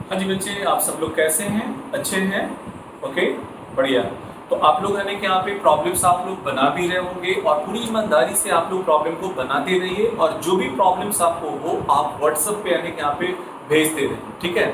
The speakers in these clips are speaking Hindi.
हाँ जी बच्चे, आप सब लोग कैसे हैं? अच्छे हैं? ओके, बढ़िया। तो आप लोग यानी कि यहाँ पे प्रॉब्लम्स आप लोग बना भी रहे होंगे और पूरी ईमानदारी से आप लोग प्रॉब्लम को बनाते रहिए और जो भी प्रॉब्लम्स आपको हो आप व्हाट्सएप पे यानी कि यहाँ पे भेजते रहिए, ठीक है?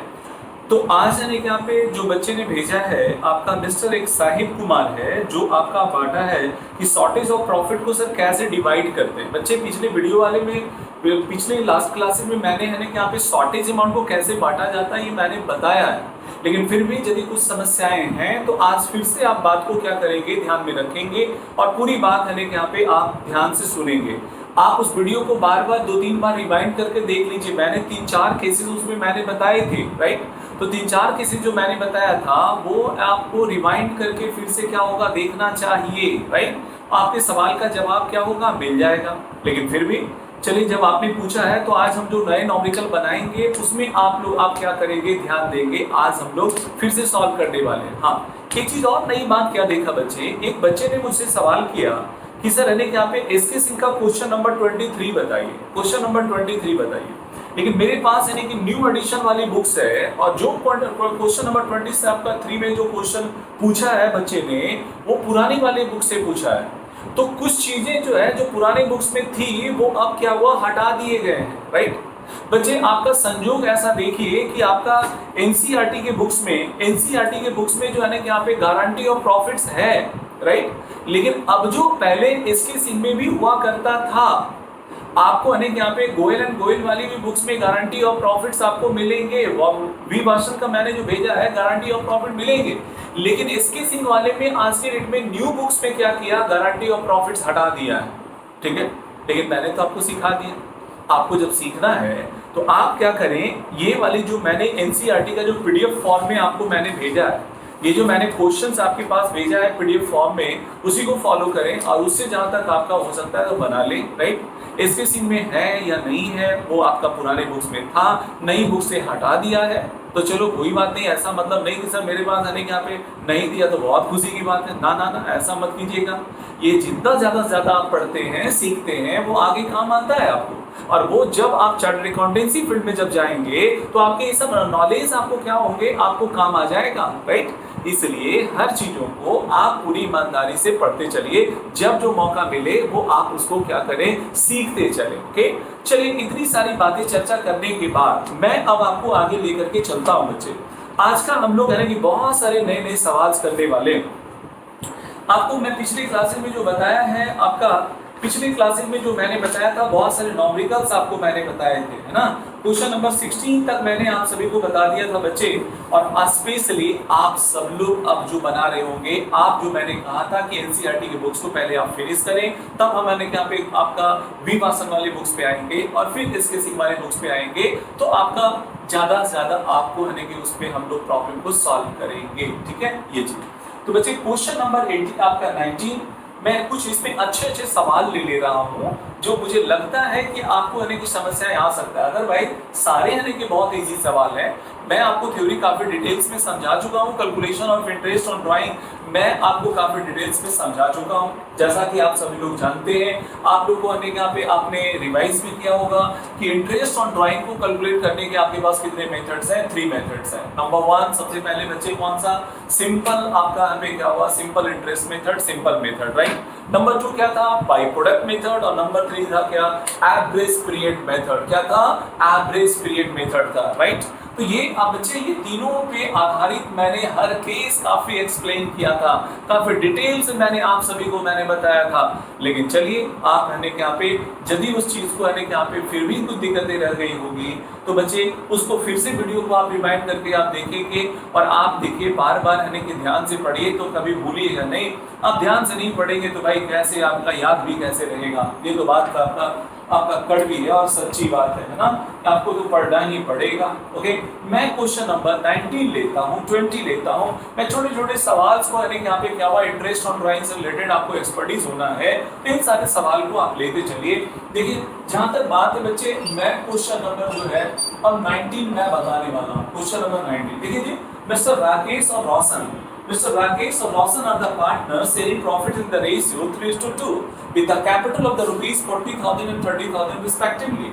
तो आज यानी कि यहाँ पे जो बच्चे ने भेजा है आपका मिस्टर एक साहिब कुमार है, जो आपका बांटा है कि शॉर्टेज ऑफ प्रॉफिट को सर कैसे डिवाइड करते हैं। बच्चे पिछले वीडियो वाले में, पिछले लास्ट क्लासेस में मैंने है ना कि यहाँ पे शॉर्टेज अमाउंट को कैसे बांटा जाता है ये मैंने बताया है, लेकिन फिर भी यदि कुछ समस्याएं हैं तो आज फिर से आप बात को क्या करेंगे, ध्यान में रखेंगे और पूरी बात है ना कि यहाँ पे आप ध्यान से सुनेंगे। आप उस वीडियो को बार बार 2-3 बार रिवाइंड करके देख लीजिए। मैंने 3-4 केसेस उसमें मैंने बताए थे, राइट? तो 3-4 केसेस जो मैंने बताया था वो आपको रिवाइंड करके फिर से क्या होगा देखना चाहिए, राइट? आपके सवाल का जवाब क्या होगा, मिल जाएगा। लेकिन फिर भी चलिए, जब आपने पूछा है तो आज हम जो नए नॉमिकल बनाएंगे उसमें आप क्या करेंगे, ध्यान देंगे। आज हम लोग फिर से सॉल्व करने वाले हैं। हाँ, एक चीज और नई बात क्या देखा बच्चे, एक बच्चे ने मुझसे सवाल किया कि सर यानी कि यहाँ पे एसके सिंह का क्वेश्चन नंबर 23 बताइए, क्वेश्चन नंबर 23 बताइए। लेकिन मेरे पास यानी कि न्यू एडिशन वाली बुक्स है और जो क्वेश्चन नंबर 20 से आपका 3 में जो क्वेश्चन पूछा है बच्चे ने वो पुरानी वाली बुक से पूछा है। तो कुछ चीजें जो है जो पुरानी बुक्स में थी वो अब क्या हुआ, हटा दिए गए हैं, राइट? बच्चे आपका संयोग ऐसा देखिए कि आपका एनसीईआरटी के बुक्स में जो है ना कि यहाँ पे गारंटी ऑफ प्रॉफिट्स है, राइट? लेकिन अब जो पहले इसके सिंह में भी हुआ करता था, आपको अनेक यहाँ पे गोयल एंड गोयल वाली भी बुक्स में गारंटी ऑफ प्रॉफिट्स आपको मिलेंगे। वी भाषण का मैंने जो भेजा है गारंटी ऑफ प्रॉफिट मिलेंगे, लेकिन इसके सिंह वाले में आज के डेट में न्यू बुक्स में क्या किया, गारंटी ऑफ प्रॉफिट्स हटा दिया है, ठीक है? लेकिन मैंने तो आपको सिखा दिया। आपको जब सीखना है तो आप क्या करें, ये वाली जो मैंने एनसीईआरटी का जो पीडीएफ फॉर्म में आपको मैंने भेजा है, ये जो मैंने क्वेश्चंस आपके पास भेजा है पीडीएफ फॉर्म में, उसी को फॉलो करें और उससे जहां तक आपका हो सकता है तो बना लें, राइट? इसके सिंह में है या नहीं है वो आपका पुराने बुक्स में था, नई बुक से हटा दिया है। तो चलो कोई बात नहीं, ऐसा मतलब नहीं कि सर मेरे पास आने के यहाँ पे नहीं दिया तो बहुत खुशी की बात है, ना ना ना, ऐसा मत कीजिएगा। ये जितना ज्यादा आप पढ़ते हैं सीखते हैं वो आगे काम आता है आपको, और वो जब आप चार्टर्ड अकाउंटेंसी फील्ड में जब जाएंगे तो आपके ये सब नॉलेज आपको क्या होंगे, आपको काम आ जाएगा, राइट? इसलिए हर चीजों को आप पूरी ईमानदारी से पढ़ते चलिए, जब जो मौका मिले वो आप उसको क्या करें, सीखते चले। ओके, चलिए, इतनी सारी बातें चर्चा करने के बाद मैं अब आपको आगे लेकर के चलता हूं बच्चे। आज का हम लोग है ना कि बहुत सारे नए नए सवाल करने वाले। आपको मैं पिछली क्लासेस में जो बताया है, आपका पिछली क्लासेस में जो मैंने बताया था बहुत सारे नॉमरिकल्स आपको मैंने बताए थे, है ना? क्वेश्चन नंबर 16 तक मैंने आप सभी को बता दिया था बच्चे, और स्पेशली आप सब लोग अब जो बना रहे होंगे, आप जो मैंने कहा था कि एनसीईआरटी की बुक्स को पहले आप फिनिश करें, तब हम यहाँ पे आपका वी भाषण वाली बुक्स पे आएंगे और फिर इसके सिंह वाले बुक्स पे आएंगे, तो आपका ज्यादा से ज्यादा आपको है कि उस पर हम लोग प्रॉब्लम को सॉल्व करेंगे, ठीक है? ये चीज। तो बच्चे क्वेश्चन नंबर 18 आपका 19, मैं कुछ इसमें अच्छे सवाल ले रहा हूँ जो मुझे लगता है कि आपको आने की समस्याएं आ सकता है। अदरवाइज सारे आने के बहुत इजी सवाल हैं। मैं आपको थ्योरी काफी डिटेल्स में समझा चुका हूँ, calculation of interest on drawing मैं आपको काफी डिटेल्स में समझा चुका हूँ, जैसा कि आप सभी लोग जानते हैं। आप लोगों को यहाँ पे आपने रिवाइज भी किया होगा कि इंटरेस्ट ऑन ड्राइंग को कैलकुलेट करने के आपके पास कितने मेथड्स हैं, 3 मेथड्स हैं। नंबर 1 सबसे पहले बच्चे कौन सा, सिंपल, आपका यहाँ पे क्या हुआ, simple interest method, simple method, right? Number 2 क्या था, बाई प्रोडक्ट मेथड, और नंबर 3 था क्या, एवरेज पीरियड मेथड। क्या था, एवरेज पीरियड मेथड था, राइट? तो ये अब बच्चे ये तीनों पे आधारित मैंने हर केस काफी एक्सप्लेन किया था, काफी डिटेल से मैंने आप सभी को मैंने बताया था। लेकिन चलिए, आप रहने के यहाँ पे यदि उस चीज को रहने के यहाँ पे फिर भी कुछ दिक्कतें रह गई होगी तो बच्चे उसको फिर से वीडियो को आप रिमाइंड करके आप देखेंगे, और आप देखिए बार बार रहने के ध्यान से पढ़िए, तो कभी भूलिएगा नहीं। आप ध्यान से नहीं पढ़ेंगे तो भाई कैसे आपका याद भी कैसे रहेगा, ये तो बात आपका कड़वी है और सच्ची बात है ना? आपको तो पढ़ना ही पड़ेगा। ओके, मैं क्वेश्चन नंबर 19 लेता हूँ, 20 लेता हूँ। मैं छोटे छोटे सवाल को यहाँ पे क्या हुआ, इंटरेस्ट ऑन ड्राइंग से रिलेटेड आपको एक्सपर्टीज होना है, तो इन सारे सवाल को आप लेते चलिए। देखिए, जहां तक बात है बच्चे, मैं क्वेश्चन नंबर जो है अब 19 मैं बताने वाला हूँ। क्वेश्चन नंबर 19 देखिए जी, मिस्टर राकेश और रोशन Mr. Rakesh or Lawson are the partners sharing profit in the ratio 3:2 with the capital of the rupees 40,000 and 30,000 respectively.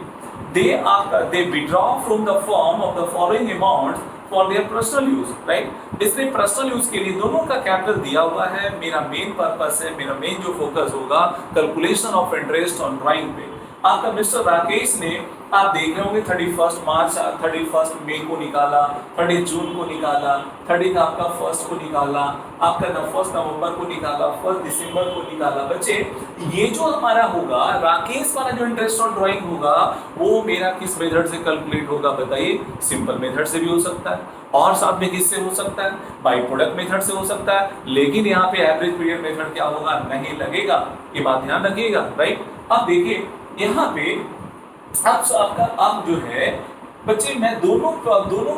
They withdraw from the firm of the following amount for their personal use, right? इसलिए पर्सनल यूज के लिए दोनों का कैपिटल दिया हुआ है। मेरा मेन पर्पस है, मेरा मेन जो फोकस होगा calculation of interest on drawing पे। आपका मिस्टर राकेश ने, आप देख रहे होंगे 31 मार्च 31 मई को निकाला, 30 जून को निकाला, 30 आपका फर्स्ट को निकाला, आपका 1 नवंबर को निकाला, 1 दिसंबर को निकाला। बच्चे ये जो हमारा होगा राकेश वाला जो इंटरेस्ट ऑन ड्राइंग होगा वो मेरा किस मेथड से कैलकुलेट होगा बताइए? सिंपल मेथड से भी हो सकता है और साथ में किससे हो सकता है? बाई प्रोडक्ट मेथड से हो सकता है, लेकिन यहाँ पे एवरेज पीरियड मेथड क्या होगा? नहीं लगेगा, ये बात ध्यान रखिएगा, राइट? अब देखिए यहाँ पे अब जो है बच्चे मैं दोनों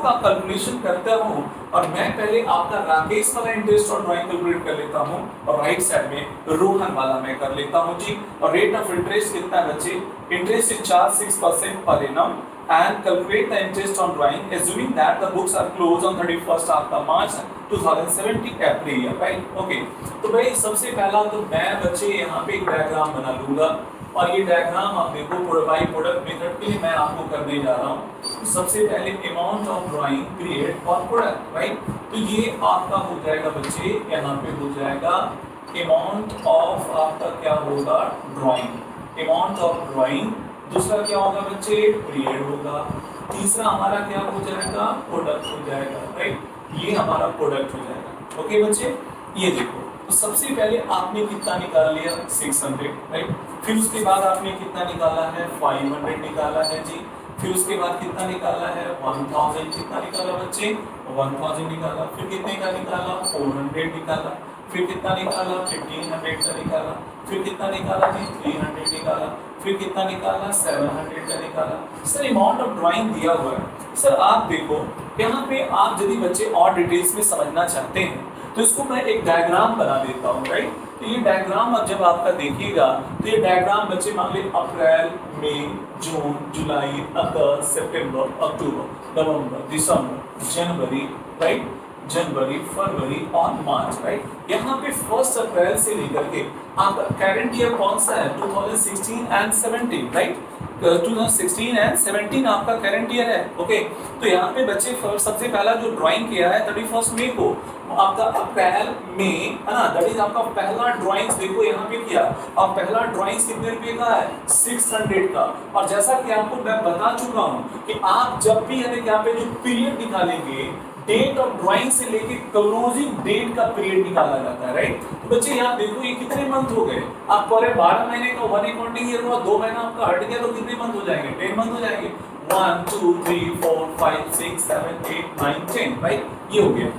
का कैलकुलेशन करता हूँ और मैं पहले आपका राकेश वाला इंटरेस्ट और ड्राइंग कैलकुलेट कर लेता हूँ और राइट साइड में रोहन वाला मैं कर लेता हूँ जी। और रेट ऑफ इंटरेस्ट कितना है बच्चे? Interest is charge 6% per annum and calculate the interest on drawing assuming that the books are closed on 31st आपका मार्च 2017 every year, right? Okay, तो भाई सबसे पहला तो मैं बच्चे यहाँ पे एक डायग्राम बना लूंगा और ये डायग्राम आप देखो बाई प्रोडक्ट मेथड के लिए मैं आपको करने जा रहा हूँ। सबसे पहले अमाउंट ऑफ ड्राइंग पीरियड और प्रोडक्ट, राइट? तो ये आपका हो जाएगा बच्चे, यहाँ पे हो जाएगा अमाउंट ऑफ आपका क्या होगा? Drawing, amount of drawing. दूसरा क्या होगा बच्चे? पीरियड होगा। तीसरा हमारा क्या हो जाएगा? प्रोडक्ट हो जाएगा, राइट? ये हमारा प्रोडक्ट हो जाएगा। ओके बच्चे, ये देखो तो सबसे पहले आपने कितना निकाल लिया? 600, राइट? फिर उसके बाद आपने कितना निकाला है? 500 निकाला है जी। फिर उसके बाद कितना निकाला है? 1000। कितना निकाला बच्चे? 1000 निकाला। फिर कितने का निकाला? 400 निकाला। फिर कितना निकाला? 1500 का निकाला। फिर कितना निकाला जी? 300 निकाला। फिर कितना निकाला? 700 का निकाला। सर अमाउंट ऑफ ड्राइंग दिया हुआ है। सर आप देखो यहाँ पे आप यदि बच्चे और डिटेल्स में समझना चाहते हैं तो इसको मैं एक डायग्राम बना देता हूँ, राइट? तो ये डायग्राम अब जब आपका देखिएगा तो ये डायग्राम बच्चे मान लीजिए अप्रैल, मई, जून, जुलाई, अगस्त, सितंबर, अक्टूबर, नवंबर, दिसंबर, जनवरी, राइट? जनवरी, फरवरी और मार्च, राइट? यहाँ पे 1 अप्रैल से लेकर के आपका करंट ईयर कौन सा है? 2016 एंड 17, राइट? 2016 एंड 17 आपका करंट ईयर है। ओके, तो यहाँ पे बच्चे सबसे पहला जो ड्राइंग किया है 31 मई को आपका अप्रैल में, है ना? दैट इज आपका पहला ड्राइंग्स देखो यहाँ पे किया और पहला ड्राइंग्स कितने रुपए का है? 600 का। और जैसा कि आपको मैं बता चुका हूँ कि आप जब भी यहाँ पे जो पीरियड निकालेंगे डेट ऑफ ड्राइंग से लेके क्लोजिंग डेट का पीरियड निकाला जाता है, राइट? तो बच्चे यहाँ देखो ये कितने मंथ हो गए? आप पूरे 12 महीने का 1 अकाउंटिंग ईयर हुआ, 2 महीना आपका हट गया तो कितने मंथ हो जाएंगे? 10 मंथ हो जाएंगे। 1 2 3 4 5 6 7 8 9 10, राइट? ये हो गया।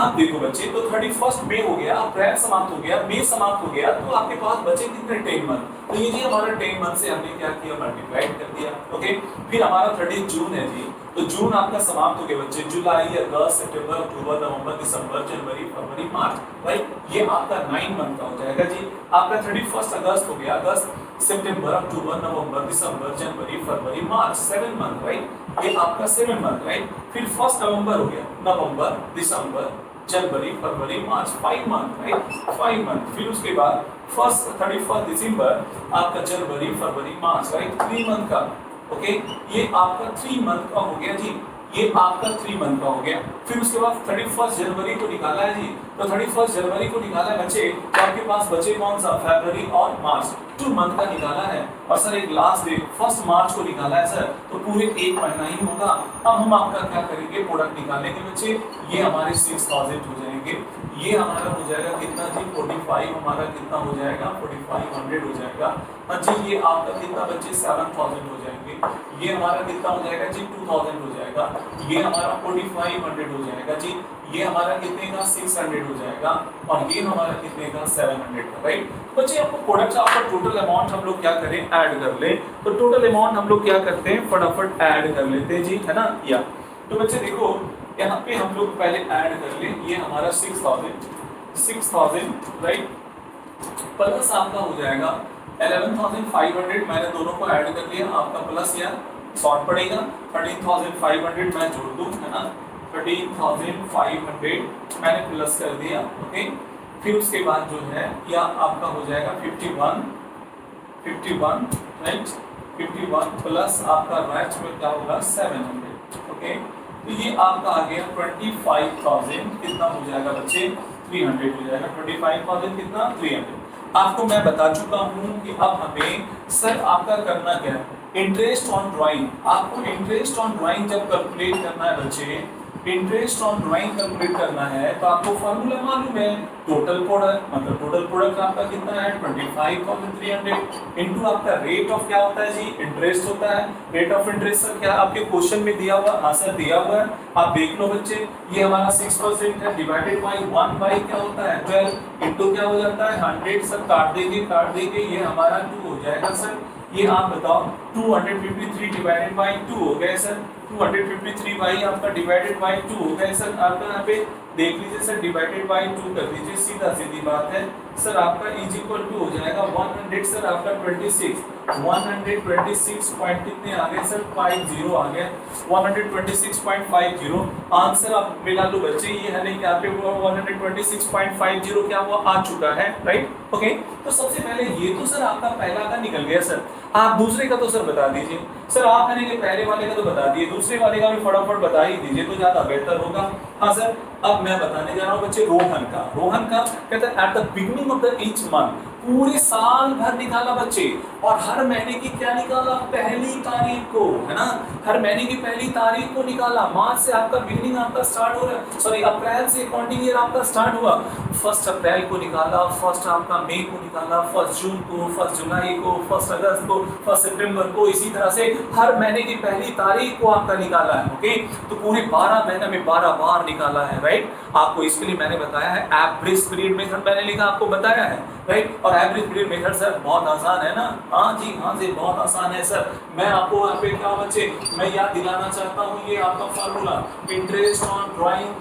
आप देखो बच्चे तो 31 मई हो गया, अप्रैल समाप्त हो गया, मई समाप्त हो गया, तो आपके पास बचे कितने? 10 मंथ। तो ये जी हमारा 10 मंथ से हमने क्या किया? मल्टीप्लाइड कर दिया। ओके, फिर हमारा 30 जून है जी, तो जून आपका समाप्त हो गया बच्चे। जुलाई, अगस्त, सितंबर, अक्टूबर, नवंबर, दिसंबर, जनवरी, फरवरी, मार्च, राइट? ये आपका 9 मंथ का हो जाएगा जी। आपका 31 अगस्त हो गया, अगस्त, सितंबर, अक्टूबर, नवंबर, दिसंबर, जनवरी, फरवरी, मार्च, 7 मंथ, राइट? ये आपका 7 मंथ, राइट? फिर 1 नवंबर हो गया, नवंबर, दिसंबर, जनवरी, फरवरी, मार्च, 5 मंथ, राइट? 5 मंथ। फिर उसके बाद 31 दिसंबर आपका जनवरी, फरवरी, मार्च, राइट? 3 मंथ का। ओके, ये आपका 3 मंथ का हो गया जी, ये आपका 3 मंथ का हो गया। फिर उसके बाद 31 जनवरी को निकाला है जी, तो 31 जनवरी को निकाला है बच्चे, तो आपके पास बचे कौन सा? फरवरी और मार्च, 2 मंथ का निकाला है। और सर एक लास्ट डे 1 मार्च को निकाला है सर, तो पूरे 1 महीना ही होगा। अब हम आपका क्या करेंगे? प्रोडक्ट निकालेंगे बच्चे। ये हमारे 6000 हो जाएंगे, ये हमारा हो जाएगा कितना जी? 45 हमारा कितना हो जाएगा? 4500 हो जाएगा। हाँ जी, ये आपका कितना बच्चे? 7000 हो जाएंगे। ये हमारा कितना हो जाएगा जी? 2000 हो जाएगा। ये हमारा 4500 हो जाएगा जी। ये हमारा कितने का? 600 हो जाएगा। और ये हमारा कितने का? 700 का, राइट? बच्चे आपको प्रोडक्ट आपका टोटल अमाउंट हम लोग क्या करें? ऐड कर ले। तो टोटल अमाउंट हम लोग क्या करते हैं? फटाफट ऐड कर लेते हैं जी, है ना? या तो बच्चे देखो यहाँ पे हम लोग पहले ऐड कर ले। ये हमारा 6000, राइट? प्लस आपका हो जाएगा 11500। मैंने दोनों को ऐड कर लिया, आपका प्लस या शॉर्ट पड़ेगा। 13500 मैं जोड़ दूं, है ना? 13,500 मैंने प्लस कर दिया, ओके। फिर उसके बाद जो है या आपका हो जाएगा 51 राइट, 51 प्लस आपका राइट में क्या होगा 700, ओके। तो ये आपका आ गया 25,000 कितना हो जाएगा बच्चे 300 हो जाएगा, 25,000 कितना 300। आपको मैं बता चुका हूँ कि अब हमें सर आपका करना क्या है, इंटरेस्ट ऑन ड्राइंग। आपको इंटरेस्ट ऑन ड्राइंग जब कैलकुलेट करना है बच्चे, इंटरेस्ट ऑन ड्राइंग कैलकुलेट करना है तो आपको फॉर्मूला मालूम है, टोटल प्रोडक्ट मतलब टोटल प्रोडक्ट आपका कितना है 25,300 इनटू आपका रेट ऑफ क्या होता है जी इंटरेस्ट होता है। रेट ऑफ इंटरेस्ट सर क्या आपके क्वेश्चन में दिया हुआ, आंसर दिया हुआ है, आप देख लो बच्चे। ये हमारा 6% है डिवाइडेड बाय 1 बाय क्या होता है 12 इनटू क्या हो जाता है 100। सर काट देंगे ये हमारा 2 हो जाएगा सर। ये आप बताओ 253 डिवाइडेड बाय 2 हो गया सर, 253 बाई आपका डिवाइडेड बाय 2 हो गया सर। आपका यहाँ पे देख लीजिए सर, डिवाइडेड बाय 2 कर दीजिए, सीधा सीधी बात है सर। आपका इज इक्वल टू हो जाएगा 100 सर आपका 26 126 पॉइंट कितने आ गए सर 50 आ गया, 126.50 आंसर आप मिला लो बच्चे। ये है नहीं कि यहाँ पे 126.50 क्या हुआ आ चुका है राइट, ओके। तो सबसे पहले ये तो सर आपका पहला का निकल गया सर। आप दूसरे का तो सर बता दीजिए सर, आप है कि पहले वाले का तो बता दिए, दूसरे वाले का भी फटाफट बता ही दीजिए तो ज्यादा बेहतर होगा। हाँ सर, अब मैं बताने जा रहा हूँ बच्चे रोहन का कहता है at the beginning of the each month, पूरे साल भर निकाला बच्चे, और हर महीने की क्या निकाला पहली तारीख को, है ना, हर महीने की पहली तारीख को निकाला। मार्च से आपका बिगिनिंग आपका स्टार्ट हो रहा है, सॉरी अप्रैल से अकाउंटिंग ईयर आपका स्टार्ट हुआ, 1 अप्रैल को निकाला, 1 आपका मई को निकाला, 1 जून को, 1 जुलाई को, 1 अगस्त को, 1 सितंबर को, इसी तरह से हर महीने की पहली तारीख को आपका निकाला है, ओके। तो पूरे 12 महीने में 12 बार निकाला है राइट। आपको इसके लिए मैंने बताया है एवरेज पीरियड मेथड, मैंने लिखा आपको बताया है राइट। और एवरेज पीरियड मेथड सर बहुत आसान है ना, हाँ जी बहुत आसान है सर। मैं आपको यहाँ पे क्या बच्चे मैं याद दिलाना चाहता हूँ, ये आपका फार्मूला इंटरेस्ट ऑन ड्राइंग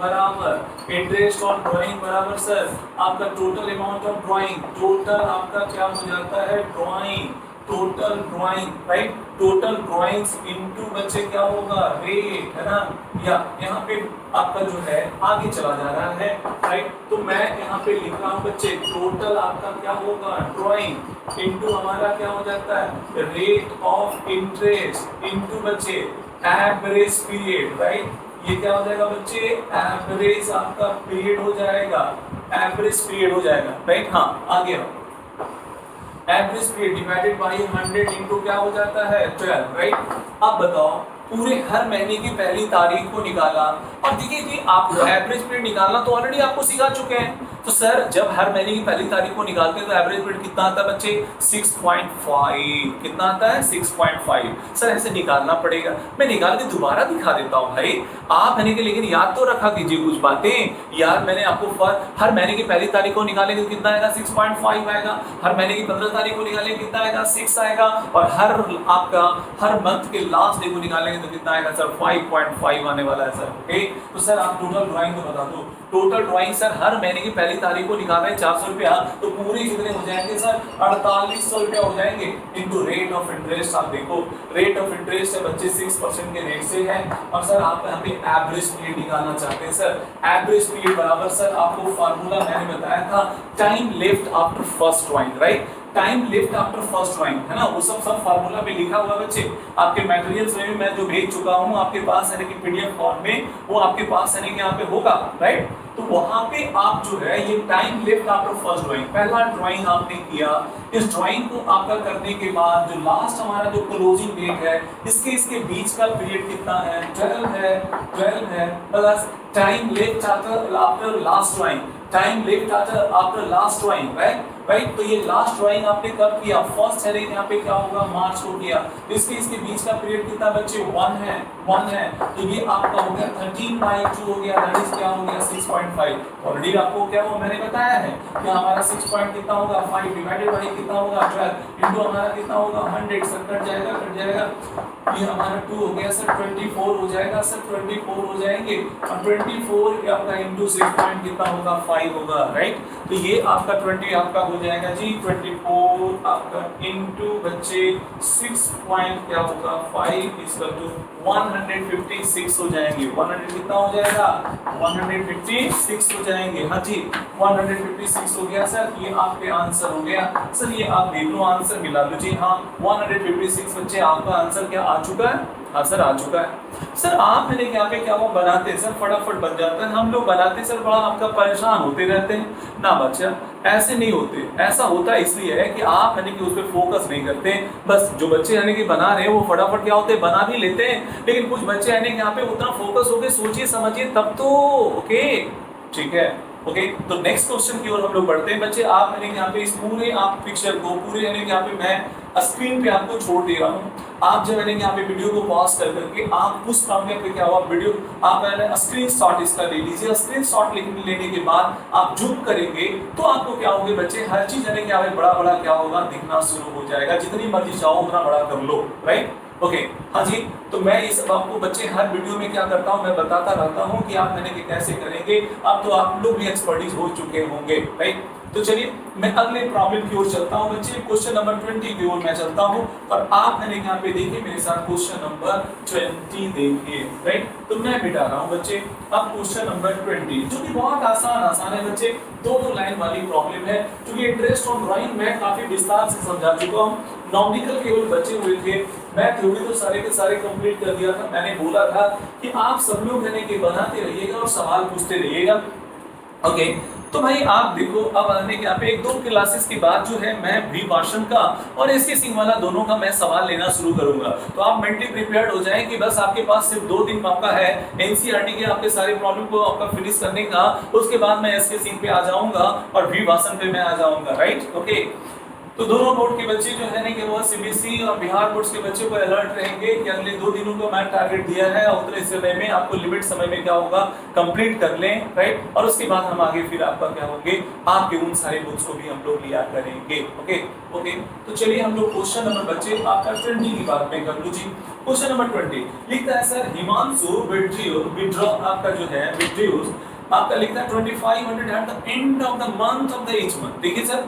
बराबर सर आपका total amount of drawing, total आपका क्या हो जाता है drawing, total drawing right, total drawings into बच्चे क्या होगा रेट, है ना। या यहाँ पे आपका जो है आगे चला जा रहा है राइट। तो मैं यहाँ पे लिख रहा हूँ बच्चे टोटल आपका क्या होगा ड्राइंग इनटू हमारा क्या हो जाता है रेट ऑफ इंटरेस्ट इनटू बच्चे एवरेज पीरियड राइट। ये क्या हो जाएगा बच्चे एवरेज आपका पीरियड हो जाएगा, एवरेज पीरियड हो जाएगा राइट। हाँ आगे आओ, average period divided by 100 into क्या हो जाता है 12 राइट। अब बताओ पूरे हर महीने की पहली तारीख को निकाला, और देखिए जी आपको एवरेज पीरियड निकालना तो ऑलरेडी आपको सिखा चुके हैं। तो सर जब हर महीने की पहली तारीख को निकालते हैं तो एवरेज पीरियड कितना आता है बच्चे 6.5, कितना आता है 6.5। सर ऐसे निकालना पड़ेगा, मैं निकाल के दोबारा दिखा देता हूँ भाई आप है कि, लेकिन याद तो रखा कीजिए कुछ बातें यार। मैंने आपको हर महीने की पहली तारीख को निकालेंगे तो कितना आएगा 6.5 आएगा, हर महीने की 15 तारीख को निकालेंगे कितना आएगा 6 आएगा, और हर मंथ के लास्ट डे को निकालेंगे तो कितना आएगा सर 5.5 आने वाला है सर, ओके। तो सर आप टोटल ड्राइंग तो बता दो, टोटल ड्राइंग सर हर महीने की पहली तारीख को निकाल रहे हैं 400 रुपया, तो पूरे कितने हो जाएंगे सर 4800 रुपया हो जाएंगे इनटू रेट ऑफ इंटरेस्ट। आप देखो रेट ऑफ इंटरेस्ट है बच्चे 6% के रेट से है, और सर आप यहाँ पे एवरेज पीरियड निकालना चाहते हैं सर। एवरेज पीरियड बराबर सर आपको फार्मूला मैंने बताया था time left after first drawing right, time left after first drawing, है ना। वो सब फार्मूला पे लिखा हुआ बच्चे आपके मटेरियल्स में भी मैं जो भेज चुका हूँ आपके पास है कि पीडीएफ फॉर्म में, वो आपके पास है कि यहाँ पे होगा राइट। तो वहां पे आप जो है ये time left after first drawing, पहला ड्राइंग आपने किया, इस ड्राइंग को आपका करने के बाद जो लास्ट हमारा जो क्लोजिंग डेट है इसके बीच का पीरियड कितना है 12 है plus time left after last drawing, time left after last drawing right. तो ये लास्ट ड्राइंग आपने कब किया फर्स्ट है, यहाँ पे क्या होगा मार्च को किया, तो इसके बीच का पीरियड कितना बच्चे 1 है, तो ये आपका हो गया 13/2 हो गया, दैट इज क्या हो गया 6.5। ऑलरेडी आपको क्या वो मैंने बताया है कि हमारा 6 पॉइंट कितना होगा 5 डिवाइडेड बाय कितना होगा 12 इनटू हमारा कितना होगा 100 सर कट जाएगा, ये हमारा 2 हो गया सर 24 हो जाएगा सर 24 हो जाएंगे, और 24 आपका इनटू 6 पॉइंट कितना होगा 5 होगा राइट। तो तो ये आपका 20 आपका हो जाएगा जी 24 आपका इंटू बच्चे 6 पॉइंट क्या होगा 5 इक्वल टू 156 हो जाएंगे। 100 कितना हो जाएगा 156 हो जाएंगे। हाँ जी 156 हो गया सर, ये आपके आंसर हो गया। सर ये आप देख लो आंसर मिला लो जी। हाँ 156 बच्चे आपका आंसर क्या आ चुका है, आंसर आ चुका है। सर आप मैंने यहाँ पे क्या वो बनाते हैं सर फटाफट बन जाता है, हम लोग बनाते हैं सर बड़ा आपका परेशान होते रहते हैं ना बच्चा, ऐसे नहीं होते। ऐसा होता इसलिए है कि आप यानी कि उस पर फोकस नहीं करते। बस जो बच्चे यानी कि बना रहे हैं वो फटाफट क्या होते हैं बना भी लेते हैं, लेकिन कुछ बच्चे यानी कि यहाँ पे उतना फोकस होके सोचिए समझिए तब तो ओके ठीक है। ओके तो नेक्स्ट क्वेश्चन की ओर हम लोग बढ़ते हैं बच्चे। आप मैंने यहाँ पे इस पूरे आप पिक्चर को पूरे यानी कि यहाँ पे मैं स्क्रीन पे आपको छोड़ दे रहा हूँ। आप जब मैंने यहाँ पे वीडियो को पॉज कर करके आप उस मामले पे क्या हुआ वीडियो आप मैंने स्क्रीनशॉट इसका ले लीजिए। स्क्रीनशॉट लेने के बाद आप जूम करेंगे तो आपको क्या होगा बच्चे हर चीज यानी कि बड़ा बड़ा क्या होगा दिखना शुरू हो जाएगा। जितनी मर्जी चाहो उतना बड़ा कर लो, राइट। ओके हाँ जी तो मैं इस आपको बच्चे हर वीडियो में क्या करता हूँ मैं बताता रहता हूँ कि आप मैंने कि कैसे करेंगे। अब तो आप लोग भी एक्सपर्टीज हो चुके होंगे, राइट। तो चलिए मैं अगले प्रॉब्लम की ओर चलता हूँ बच्चे। क्वेश्चन नंबर 20 की ओर मैं चलता हूँ और आप मैंने यहाँ पे देखिए मेरे साथ क्वेश्चन नंबर 20 देखिए, राइट। तो मैं मिटा रहा हूँ बच्चे अब क्वेश्चन नंबर 20 जो कि बहुत आसान है बच्चे, दो लाइन वाली प्रॉब्लम है। क्योंकि इंटरेस्ट ऑन ड्राइंग मैं काफी विस्तार से समझा चुका हूँ। नॉमिकल केवल बचे हुए थे, मैं थ्योरी तो सारे के सारे कंप्लीट कर दिया था। मैंने बोला था कि आप सब लोग यानी कि बनाते रहिएगा और सवाल पूछते रहिएगा। ओके तो भाई आप देखो अब आने के यहाँ पे 1-2 क्लासेस के बाद जो है मैं भाषण का और एसके सिंह वाला दोनों का मैं सवाल लेना शुरू करूंगा। तो आप मेंटली प्रिपेयर्ड हो जाएं कि बस आपके पास सिर्फ 2 दिन आपका है एनसीईआरटी के आपके सारे प्रॉब्लम को आपका फिनिश करने का। उसके बाद मैं एसके सिंह पे आ जाऊंगा और भाषण पे मैं आ जाऊंगा, राइट। ओके तो दोनों बोर्ड के बच्चे जो है ना कि वो सीबीएसई और बिहार बोर्ड के बच्चों को अलर्ट रहेंगे कि अगले 2 दिनों को मैं टारगेट दिया है उतने समय में आपको लिमिट समय में क्या होगा कंप्लीट कर लें, राइट। और उसके बाद हम आगे फिर आपका क्या होंगे आपके उन सारे बुक्स को भी हम लोग लिया करेंगे। ओके तो चलिए हम लोग क्वेश्चन नंबर बच्चे आपका 20 की बात में कर लो जी। क्वेश्चन नंबर 20 लिखता है सर हिमांशु विड्रॉ आपका जो है विड्रॉज आपका लिखता है 2500 at the end of the month of the each month. देखिए सर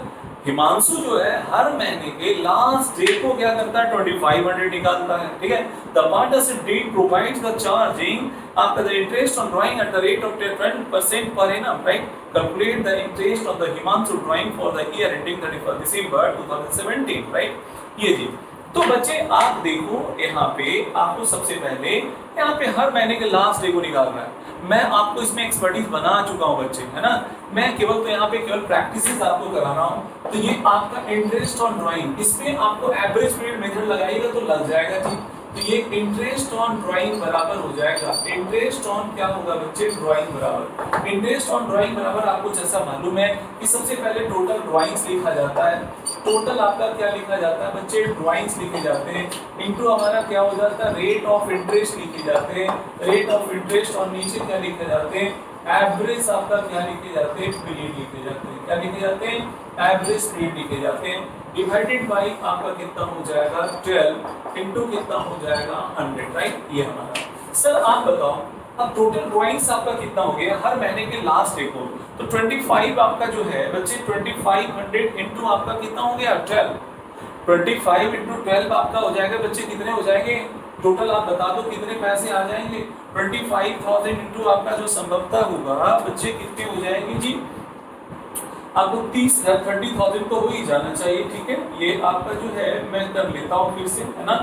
हिमांशु जो है हर महीने के लास्ट डे को क्या करता है 2500 निकालता है, ठीक है। The partnership deed provides the charging after the interest on drawing at the rate of 10% per annum, right. Calculate the interest of the Himanshu drawing for the year ending 31 December 2017, right. ये जी तो बच्चे आप देखो यहाँ पे आपको सबसे पहले यहाँ पे हर महीने के लास्ट डे को निकालना है। मैं आपको इसमें एक्सपर्टीज बना चुका हूँ बच्चे, है ना। मैं केवल तो यहाँ पे केवल प्रैक्टिसेस आपको करा रहा हूँ। तो ये आपका इंटरेस्ट ऑन ड्राइंग इसमें आपको एवरेज पीरियड मेथड लगाइएगा तो लग जाएगा जी। तो ये इंटरेस्ट ऑन ड्राइंग बराबर हो जाएगा इंटरेस्ट ऑन क्या होगा बच्चे ड्राइंग बराबर इंटरेस्ट ऑन ड्राइंग बराबर आपको जैसा मालूम है कि सबसे पहले टोटल ड्राइंग्स लिखा जाता है। टोटल आपका क्या लिखा जाता है बच्चे ड्राइंग्स लिखे जाते हैं इनटू हमारा क्या हो जाता है रेट ऑफ इंटरेस्ट लिखे जाते हैं। रेट ऑफ इंटरेस्ट और नीचे क्या लिखे जाते हैं एवरेज आपका क्या लिखे जाते हैं पीरियड लिखे जाते हैं। क्या लिखे जाते हैं एवरेज पीरियड लिखे जाते हैं डिवाइडेड बाय आपका कितना हो जाएगा 12 इनटू कितना हो जाएगा 100, राइट। ये हमारा सर आप बताओ अब टोटल ड्राइंग्स आपका कितना हो गया हर महीने के लास्ट डे को। तो 25 आपका जो है बच्चे 2500 इनटू आपका कितना हो गया 12। 25 इनटू 12 आपका हो जाएगा बच्चे कितने हो जाएंगे टोटल आप बता दो कितने पैसे आ जाएंगे। 25,000 इनटू आपका जो संभवतः होगा बच्चे कितने हो जाएंगे जी आपको 30,000 तो हो ही जाना चाहिए, ठीक है। ये आपका जो है मैं कर लेता हूँ फिर से, है ना।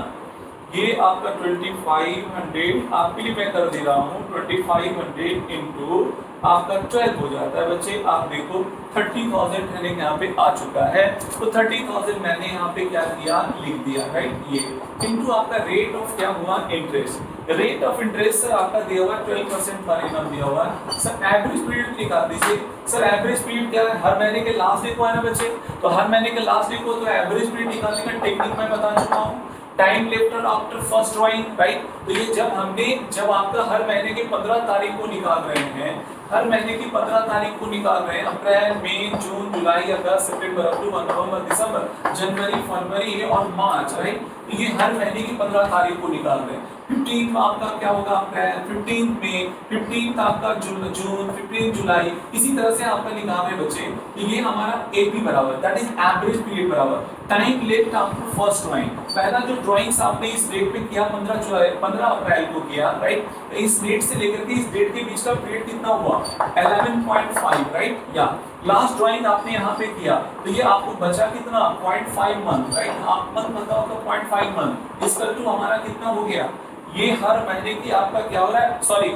ये आपका 2500 आपके लिए मैं कर दे रहा हूँ 2500 इनटू आपका 12 हो जाता है बच्चे। आप देखो 30,000 मैंने यहाँ पे आ चुका है। तो 30,000 मैंने यहाँ पे क्या किया लिख दिया, राइट। ये इनटू आपका रेट ऑफ क्या हुआ interest. Rate of interest sir आपका दिया हुआ 12% पर एनम दिया हुआ है। सर एवरेज पीरियड निकाल दीजिए। सर एवरेज पीरियड क्या है हर महीने के लास्ट डे को है ना बच्चे। तो हर महीने के लास्ट डे को तो एवरेज पीरियड निकालने का टेक्निक मैं बता चुका हूँ time left after first drawing, right. तो ये जब आपका हर महीने की 15 तारीख को निकाल रहे हैं हर महीने की 15 तारीख को निकाल रहे हैं अप्रैल मई जून जुलाई अगस्त सितंबर अक्टूबर नवंबर दिसंबर जनवरी फरवरी और मार्च, राइट। तो ये हर महीने की 15 तारीख को निकाल रहे हैं। 15 आपका क्या होगा, अप्रैल, 15 मई, 15 आपका जून, 15 जुलाई, इसी तरह से आपका निकाल रहे बच्चे। तो ये हमारा एपी बराबर, दैट इज एवरेज पीरियड बराबर टाइम लेफ्ट आपको फर्स्ट ड्राइंग। पहला जो ड्राइंग्स आपने इस डेट पे किया 15 अप्रैल को किया, राइट। इस डेट से लेकर के इस डेट के बीच का पीरियड कितना हुआ, 11.5, राइट। या लास्ट ड्राइंग आपने यहाँ पे किया तो ये आपको बचा कितना, 0.5 मंथ, राइट। आप मंथ बताओ तो 0.5 मंथ इसका टू हमारा कितना हो गया, ये हर महीने की आपका क्या हो रहा है, sorry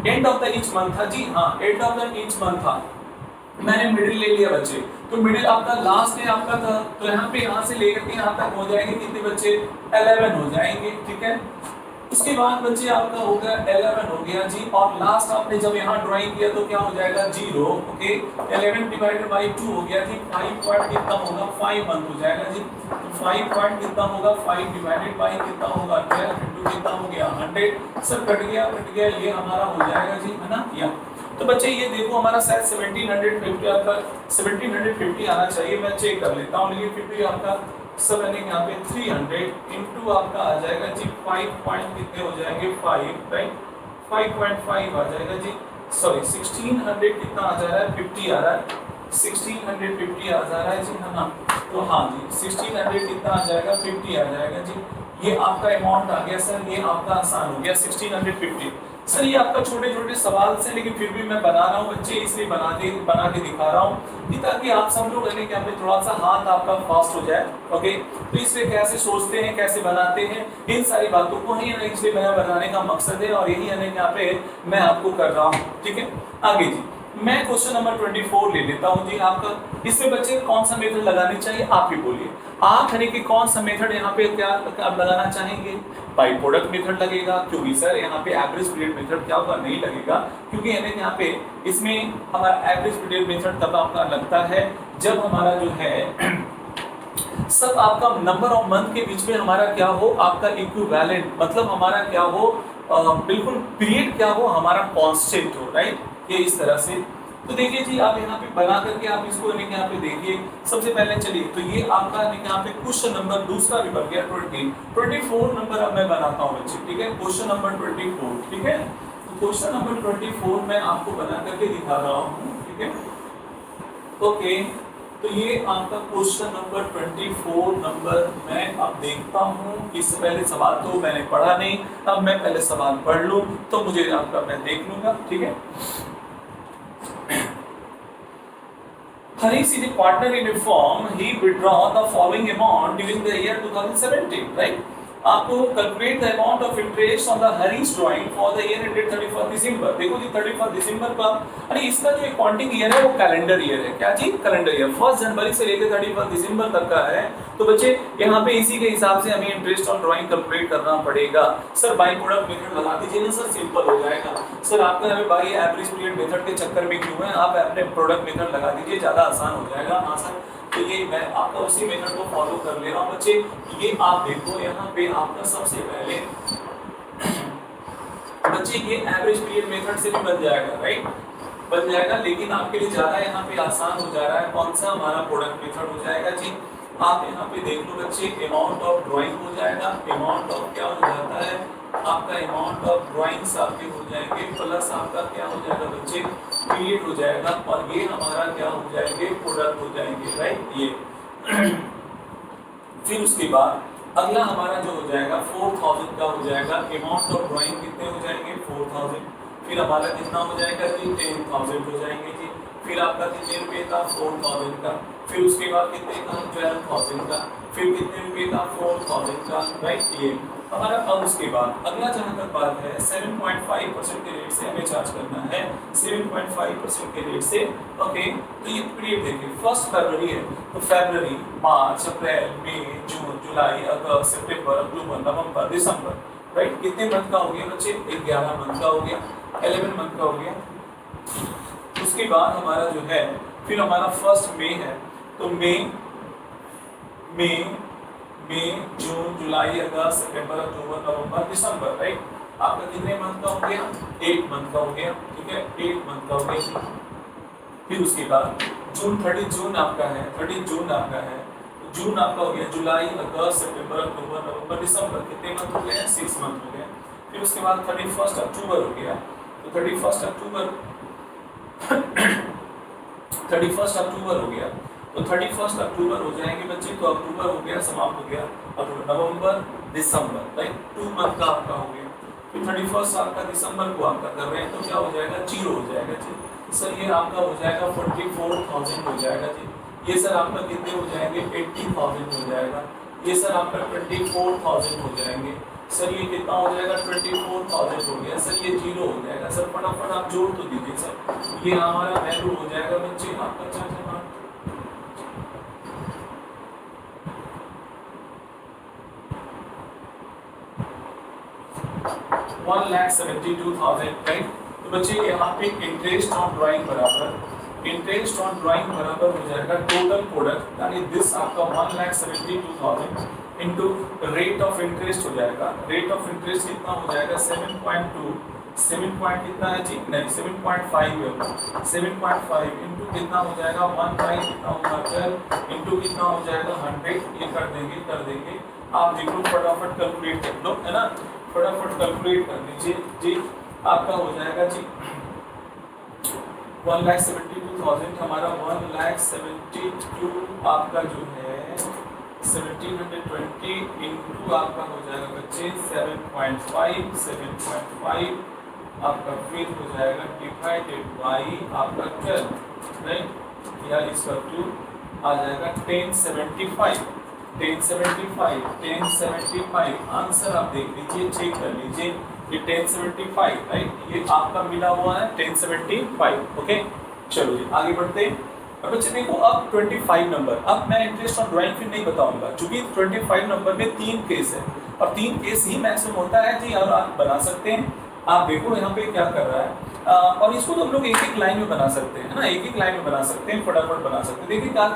end of the each month था जी, हाँ end of the each month था। मैंने मिडिल ले लिया बच्चे, तो मिडिल आपका लास्ट है आपका था, तो यहाँ पे यहाँ से लेकर के यहाँ तक हो जाएंगे कितने बच्चे, 11 हो जाएंगे, ठीक है। उसके बाद बच्चे आपका हो गया 11 हो गया जी, और लास्ट आपने जब यहाँ ड्राइंग किया तो क्या हो जाएगा 0, ओके। 11 डिवाइडेड बाई 2 हो गया जी, 5 पॉइंट कितना होगा, 5 मंथ हो जाएगा जी। तो 5 पॉइंट कितना होगा, 5 डिवाइडेड बाई कितना होगा, 12 इंटू कितना हो गया 100, सब कट गया, ये हमारा हो जाएगा जी, है ना। या तो बच्चे ये देखो हमारा शायद 1750 आपका 1750 आना चाहिए, मैं चेक कर लेता हूँ, लेकिन फिर भी आपका सब यानी यहाँ पे 300 इंटू आपका आ जाएगा जी 5 पॉइंट कितने हो जाएंगे 5, राइट। 5.5 आ जाएगा जी, सॉरी 1600 कितना आ जा रहा है, 50 आ रहा है, 1650 आ जा रहा है जी, है ना। तो हाँ जी 1600 कितना आ जाएगा, 50 आ जाएगा जी। ये आपका अमाउंट आ गया सर, ये आपका आसान हो गया 1650। सर ये आपका छोटे छोटे सवाल से, लेकिन फिर भी मैं बना रहा हूँ बच्चे, इसलिए बना के दिखा रहा हूँ कि ताकि आप सब लोग यानी कि हमें थोड़ा सा हाथ आपका फास्ट हो जाए, ओके। तो इसलिए कैसे सोचते हैं, कैसे बनाते हैं, इन सारी बातों को ही इसलिए मेरा बनाने का मकसद है, और यही यानी यहाँ पे मैं आपको कर रहा हूँ, ठीक है। आगे जी मैं क्वेश्चन नंबर 24 ले लेता हूँ जी आपका। इसमें बच्चे कौन सा मेथड लगानी चाहिए, आप ही बोलिए। आप यानी कि कौन सा मेथड यहाँ पे क्या आप लगाना चाहेंगे, बाई प्रोडक्ट मेथड लगेगा, क्योंकि सर यहाँ पे एवरेज पीरियड मेथड क्या होगा, नहीं लगेगा, क्योंकि यानी यहाँ पे इसमें हमारा एवरेज पीरियड मेथड तब आपका लगता है जब हमारा जो है सब आपका नंबर ऑफ मंथ के बीच में हमारा क्या हो, आपका इक्विवेलेंट, मतलब हमारा क्या हो, बिल्कुल पीरियड क्या हो, हमारा कांस्टेंट हो, राइट। ये इस तरह से। तो देखिए जी आप यहाँ पे बना करके आप इसको यहाँ पे देखिए। सबसे पहले चलिए तो ये आपका यहाँ पे क्वेश्चन नंबर दूसरा भी बन गया 24 नंबर अब मैं बनाता हूँ बच्चे, ठीक है। क्वेश्चन नंबर 24, ठीक है। तो क्वेश्चन नंबर 24 मैं आपको बना करके दिखा रहा हूँ, ठीक है, ओके। तो ये आपका क्वेश्चन नंबर 24 नंबर मैं अब देखता हूँ। इससे पहले सवाल तो मैंने पढ़ा नहीं, अब मैं पहले सवाल पढ़ लूँ तो मुझे आपका मैं देख लूंगा, ठीक है। Harish is a partner in a firm. He withdraw the following amount during the year 2017, right? आपको calculate the amount of interest on the Harish drawing for the year ended 31 दिसंबर। देखो जी 31 दिसंबर का, अरे इसका जो अकाउंटिंग ईयर है वो कैलेंडर ईयर है, क्या जी, कैलेंडर ईयर 1 जनवरी से लेकर 31 दिसंबर तक का है। तो बच्चे यहाँ पे इसी के हिसाब से हमें इंटरेस्ट ऑन ड्राइंग कैलकुलेट करना पड़ेगा। सर बाई प्रोडक्ट मेथड लगा दीजिए ना सर, सिंपल हो जाएगा। सर आपका हमें बाई एवरेज पीरियड मेथड के चक्कर में क्यों है, आप अपने प्रोडक्ट मेथड लगा दीजिए, ज्यादा आसान हो जाएगा। हाँ सर, तो ये मैं आपका उसी मेथड को फॉलो कर ले रहा हूँ बच्चे। ये आप देखो यहाँ पे आपका सबसे पहले बच्चे ये एवरेज पीरियड मेथड से भी बन जाएगा, राइट, बन जाएगा, लेकिन आपके लिए ज्यादा यहाँ पे आसान हो जा रहा है। कौन सा, हमारा प्रोडक्ट मेथड हो जाएगा जी। आप यहाँ पे देख लो बच्चे, अमाउंट ऑफ ड्राइंग हो जाएगा, अमाउंट ऑफ क्या हो जाता है आपका, अमाउंट ऑफ ड्राइंग्स आपके हो जाएंगे, प्लस आपका क्या हो जाएगा बच्चे, पीरियड हो जाएगा, और ये हमारा क्या हो जाएंगे, प्रोडक्ट हो जाएंगे, राइट। ये फिर उसके बाद अगला हमारा जो हो जाएगा 4000 का हो जाएगा, अमाउंट ऑफ ड्राइंग कितने हो जाएंगे 4000, फिर हमारा कितना हो जाएगा जी 10,000 हो जाएंगे जी। फिर आपका कितने रुपए का 4000 का, फिर उसके बाद कितने का 12,000 का, फिर कितने रुपए का 4000 का, राइट। ये हमारा अब उसके बाद अगला जहाँ तक बात है 7.5% के रेट से हमें चार्ज करना है, 7.5% के रेट से, ओके। तो ये पीरियड देखिए 1 फरवरी है, तो फरवरी, मार्च, अप्रैल, मई, जून, जुलाई, अगस्त, सितंबर, अक्टूबर, नवंबर, दिसंबर, राइट। कितने मंथ का हो गया बच्चे, 11 मंथ का हो गया, 11 मंथ का हो गया। उसके बाद हमारा जो है फिर हमारा 1 मई है, तो मई, जून, जुलाई, अगस्त, सितंबर, अक्टूबर, नवंबर, दिसंबर, राइट। आपका कितने मंथ का हो गया, 8 मंथ का हो गया, ठीक है, 8 मंथ का हो गया। फिर उसके बाद जून 30 जून आपका है, 30 जून आपका है, जून आपका हो गया, जुलाई, अगस्त, सितंबर, अक्टूबर, नवंबर, दिसंबर, कितने मंथ हो गए हैं? 6 मंथ हो गए। फिर उसके बाद 31 अक्टूबर हो गया, तो 31 अक्टूबर 31 अक्टूबर हो गया, तो 31 अक्टूबर हो जाएंगे बच्चे, तो अक्टूबर हो गया, समाप्त हो गया। अब नवंबर, दिसंबर, राइट, 2 मंथ का आपका हो गया। फिर 31 आपका दिसंबर को आपका कर रहे हैं, तो क्या हो जाएगा? 0 हो जाएगा जी। सर ये आपका हो जाएगा 44,000 हो जाएगा जी। ये सर आपका कितने हो जाएंगे? 80,000 हो जाएगा। ये सर आपका 24,000 हो जाएंगे। सर ये कितना हो जाएगा? 24,000 हो गया। सर ये 0 हो जाएगा। सर फटाफट आप जोड़ तो दीजिए सर। ये हमारा वैल्यू हो जाएगा बच्चे आपका 1,72,000, राइट। तो बच्चे यहाँ पे इंटरेस्ट ऑन ड्राइंग बराबर हो जाएगा टोटल प्रोडक्ट, यानी दिस आपका 1,72,000 इनटू रेट ऑफ इंटरेस्ट हो जाएगा। रेट ऑफ इंटरेस्ट कितना हो जाएगा? 7.2, 7 पॉइंट कितना है जी? नहीं 7.5 है, 7.5 इनटू कितना हो जाएगा? 1 बाई कितना होगा? 12 इनटू कितना हो जाएगा? 100। ये कर देंगे आप देखो, फटाफट कैलकुलेट कर लो, है ना, फटाफट कैलकुलेट कर लीजिए जी। आपका हो जाएगा जी 1,72,000, हमारा 1,72 आपका जो है 1720 इंटू आपका हो जाएगा बच्चे 7.5 आपका, फिर हो जाएगा डिवाइडेड बाई आपका 12, राइट, या इसका टू आ जाएगा 1075 आंसर आप देख लीजिए, चेक कर लीजिए, ये 1075, राइट, ये आपका मिला हुआ है 1075। ओके, चलो जी आगे बढ़ते हैं। अब बच्चे देखो, अब 25 नंबर, अब मैं इंटरेस्ट ऑन ड्राइंग फिर नहीं बताऊंगा, क्योंकि 25 नंबर में 3 केस है और 3 केस ही मैक्सिमम होता है जी, और आप बना सकते हैं। आप देखो यहाँ पे क्या कर रहा है, और इसको तो हम लोग एक लाइन में बना सकते हैं ना, एक लाइन में बना सकते हैं, फटाफट बना सकते हैं। देखिए क्या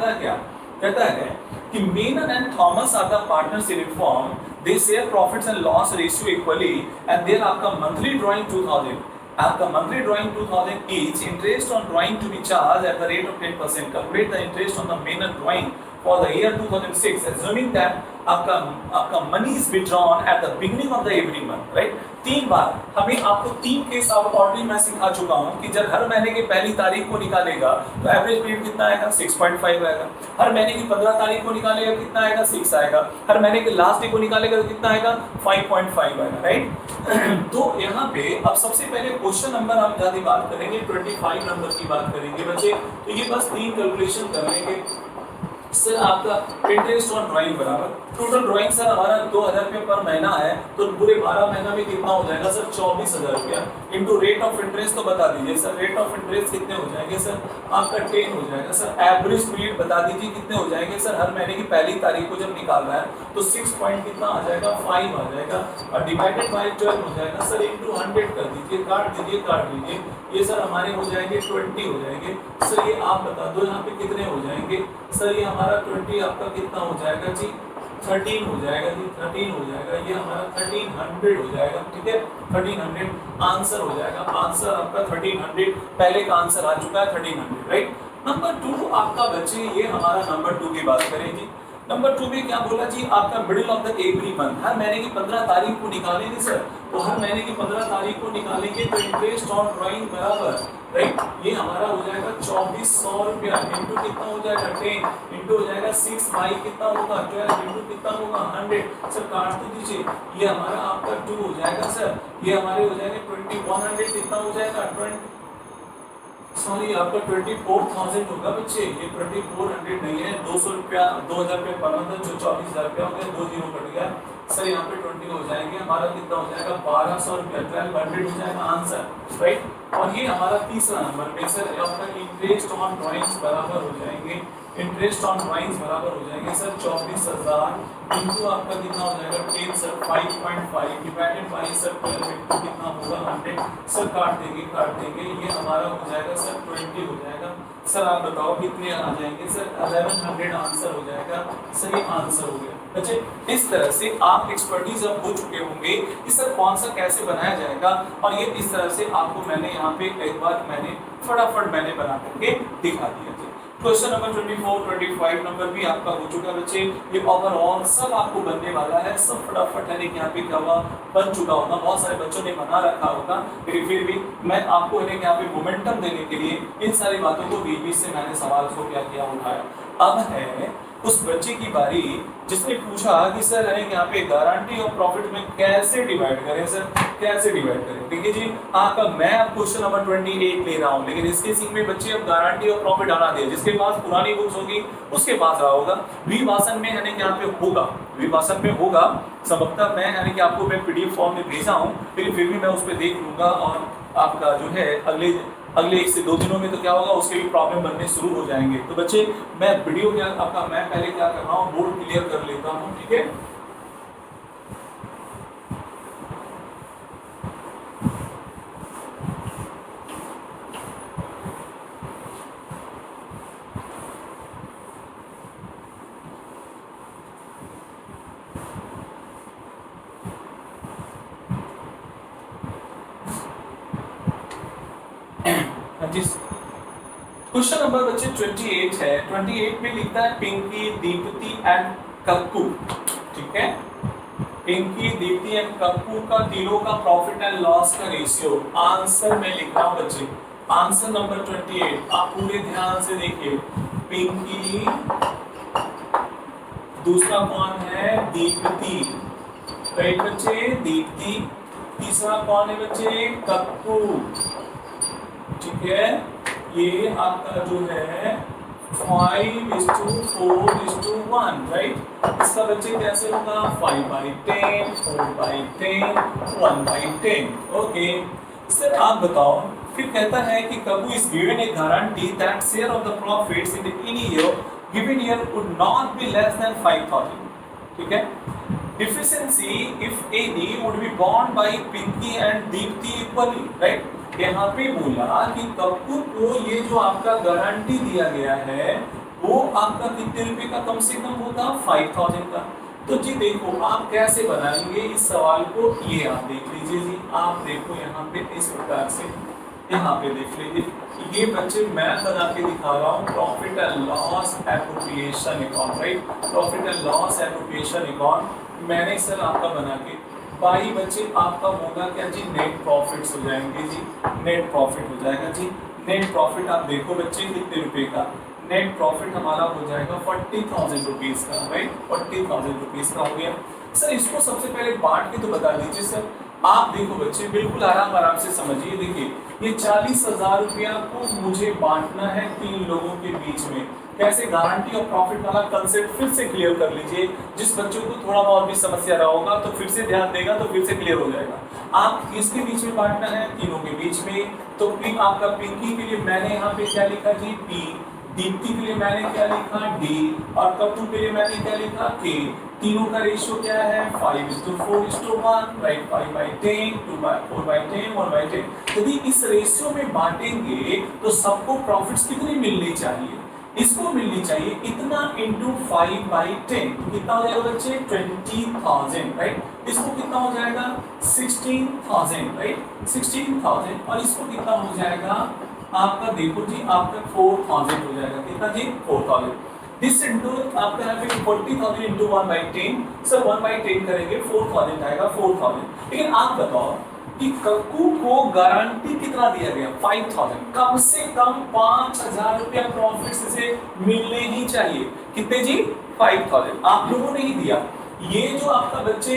कहता है कि Menon and Thomas are the partners in form, they share profits and loss ratio equally, and there आपका मंथली ड्राइंग 2000, आपका monthly drawing 2000 each, interest on drawing to be charged at the rate of 10%. Calculate the interest on the main drawing for the year 2006, assuming that आपका money is withdrawn at the beginning of the every month, right? 3 बार हमें आपको 3 केस ऑलरेडी मैं सिखा चुका हूं कि जब हर महीने की पहली तारीख को निकालेगा तो एवरेज पीरियड कितना आएगा? 6.5 आएगा। हर महीने की 15 तारीख को निकालेगा कितना आएगा? 6 आएगा। हर महीने के लास्ट डे को निकालेगा तो कितना आएगा? 5.5 आएगा, राइट। तो यहाँ पे अब सबसे पहले क्वेश्चन नंबर हम ज्यादा बात करेंगे, 25 नंबर की बात करेंगे बच्चे। तो ये बस 3 कैलकुलेशन कर लेंगे। सर आपका इंटरेस्ट ऑन ड्राइंग बराबर टोटल ड्राइंग सर हमारा 2,000 रुपये पर महीना है, तो पूरे 12 महीना में कितना हो जाएगा सर? 24,000 रुपया इंटू रेट ऑफ इंटरेस्ट तो बता दीजिए सर, रेट ऑफ इंटरेस्ट कितने हो जाएंगे सर? आपका 10 हो जाएगा सर। एवरेज पीरियड बता दीजिए कितने हो जाएंगे सर? हर महीने की पहली तारीख को जब निकाल रहा है तो 6 पॉइंट कितना आ जाएगा? 5 आ जाएगा, और डिवाइडेड बाई 12 हो जाएगा सर, इंटू 100 कर दीजिए, काट दीजिए। ये सर हमारे हो जाएंगे 20 हो जाएंगे सर। ये आप बता दो यहाँ पे कितने हो जाएंगे सर? ये हमारा 20 आपका कितना हो जाएगा जी? 13 हो जाएगा जी, 13 हो जाएगा। ये हमारा 1300 हो जाएगा, ठीक है, 1300 आंसर हो जाएगा। आंसर आपका 1300, पहले का आंसर आ चुका है 1300, राइट। नंबर 2 आपका बच्चे, ये हमारा नंबर 2 की बात करें जी। नंबर 2 में क्या बोला जी? आपका middle of the every month, हर महीने की 15 तारीख को निकालेंगे सर, तो हर महीने की 15 तारीख को निकालेंगे तो इंटरेस्ट ऑन ड्राइंग बराबर, राइट, ये हमारा हो जाएगा 2400 रुपया इंटू कितना हो जाएगा? 10 इंटू हो जाएगा 6 बाई कितना होगा? 12 इंटू कितना होगा? 100। सर काट तो दीजिए, ये हमारा आपका 2 हो जाएगा सर। ये हमारे हो जाएंगे 2100 कितना हो जाएगा? सॉरी आपका 24,000 होगा बच्चे, ये 2400 नहीं है, 200 रुपया 2,000 रुपये पर मंथ, जो 24,000 रुपया हो गया, 2 जीरो कट गया सर। यहाँ पे 20 हो जाएंगे, हमारा कितना हो जाएगा? 1200 रुपया, 1200 हो जाएगा आंसर, राइट। और ये हमारा तीसरा नंबर में सर आपका इंटरेस्ट ऑन ड्राइंग्स बराबर हो जाएंगे, इंटरेस्ट ऑन ड्राइंग्स बराबर हो जाएंगे सर 24,000 इंटू आपका कितना हो जाएगा? 10 sir, 5.5 divided by sir 12 into कितना होगा? 100 सर। काट देंगे, ये हमारा हो जाएगा सर 20 हो जाएगा सर। आप बताओ कितने आ जाएंगे सर? 1100 आंसर हो जाएगा, सही आंसर हो गया बच्चे। इस तरह से आप एक्सपर्टीज अब हो चुके होंगे कि सर कौन सा कैसे बनाया जाएगा, और ये इस तरह से आपको मैंने यहाँ पे एक बार मैंने फटाफट बना करके दिखा दिया। क्वेश्चन नंबर 24, 25 नंबर भी आपका हो चुका है बच्चे। ये ओवरऑल सब आपको बनने वाला है, सब फटाफट है कि यहाँ पे क्या हुआ, बन चुका होगा। बहुत सारे बच्चों ने बना रखा होगा, लेकिन फिर भी मैं आपको है कि यहाँ पे मोमेंटम देने के लिए इन सारी बातों को बीच-बीच से मैंने सवाल को क्या किया, उठाया। अब है उस बच्चे की बारी जिसने पूछा कि सर है यहाँ पे गारंटी और प्रॉफिट में कैसे डिवाइड करें सर, कैसे डिवाइड करें। देखिए जी, आपका मैं अब क्वेश्चन नंबर 28 ले रहा हूँ, लेकिन इसके सीन में बच्चे अब गारंटी और प्रॉफिट आना दे। जिसके पास पुरानी बुक्स होगी उसके पास रहा होगा। विभाषण में यानी कि यहाँ पे होगा, विभाषण में होगा संभवतः। मैं यानी कि आपको मैं पीडीएफ फॉर्म में भेजा हूँ, लेकिन फिर भी मैं उस पर देख लूंगा और आपका जो है अगले 1 से 2 दिनों में तो क्या होगा, उसके भी प्रॉब्लम बनने शुरू हो जाएंगे। तो बच्चे मैं वीडियो क्या आपका मैं पहले क्या कर रहा हूँ, बोर्ड क्लियर कर लेता हूँ, ठीक है। क्वेश्चन नंबर बच्चे 28 है। 28 में लिखता है पिंकी, दीप्ति एंड कक्कू, ठीक है। पिंकी, दीप्ति एंड कक्कू का तीनों का प्रॉफिट एंड लॉस का रेशियो। आंसर मैं लिख रहा हूं बच्चे, आंसर नंबर 28 आप पूरे ध्यान से देखिए। पिंकी, दूसरा कौन है, दीप्ति, राइट बच्चे, दीप्ति। तीसरा कौन है बच्चे, कक्कू, ठीक है। ये आपका जो है 5:4:1, राइट। इसका बच्चे कैसे होगा, 5/10, 4/10, 1/10, ओके। सर आप बताओ, फिर कहता है कि कबू is given A guarantee that share of the profits in any year given year would not be less than 5,000, ठीक है। Deficiency if any would be borne by Pinky and Deepti equally, right? यहाँ पे बोला कि कपूर को ये जो आपका गारंटी दिया गया है वो आपका कितने रुपए का कम से कम होगा, 5,000 का। तो जी देखो आप कैसे बनाएंगे इस सवाल को, ये आप देख लीजिए जी। आप देखो यहाँ पे इस प्रकार से, यहाँ पे देख लीजिए। ये बच्चे मैं बना के दिखा रहा हूँ, profit and loss appropriation account, right. Profit and loss appropriation account मैंने सर आपका बना के बाई बच्चे आपका होगा क्या जी, नेट प्रॉफिट्स हो जाएंगे जी, नेट प्रॉफिट हो जाएगा जी। नेट प्रॉफिट आप देखो बच्चे कितने रुपए का, नेट प्रॉफिट हमारा हो जाएगा 40,000 रुपीज का, राइट। 40,000 रुपीज का हो गया। सर इसको सबसे पहले बांट के तो बता दीजिए सर। आप देखो बच्चे बिल्कुल आराम से समझिए। देखिए ये 40,000 रुपया को मुझे बांटना है 3 लोगों के बीच में। कैसे, गारंटी और प्रॉफिट वाला कंसेप्ट फिर से क्लियर कर लीजिए। जिस बच्चों को थोड़ा बहुत भी समस्या रहा होगा तो फिर से ध्यान देगा तो फिर से क्लियर हो जाएगा। आप किसके बीच में बांटना है, तीनों के बीच में। तो आपका पिंकी के लिए मैंने यहाँ पे क्या लिखा जी, पी। दीप्ति के लिए मैंने क्या लिखा, डी। और कपूर के लिए मैंने क्या लिखा, के। तीनों का रेशियो क्या है, 5:4:1, राइट। 5/10, 2/4/10, 1/10। यदि इस रेशियो में बांटेंगे तो सबको प्रॉफिट्स कितनी मिलनी चाहिए, इसको मिलनी चाहिए इतना इंटू 5/10। तो कितना हो जाएगा बच्चे, 20,000, राइट। इसको कितना हो जाएगा, 16,000, राइट। 16,000 और इसको कितना हो जाएगा आपका, देखो जी आपका 4,000 हो जाएगा। कितना जी, 4,000। दिस इंटू आपका यहाँ पे 40,000 इंटू 1/10, सर 1/10 करेंगे 4,000 आएगा, 4,000। लेकिन आप बताओ कि कक्कू को गारंटी कितना दिया गया, 5,000। कम से कम 5,000 रुपया प्रॉफिट से मिलने ही चाहिए। कितने जी, 5,000। आप लोगों ने ही दिया। ये जो आपका बच्चे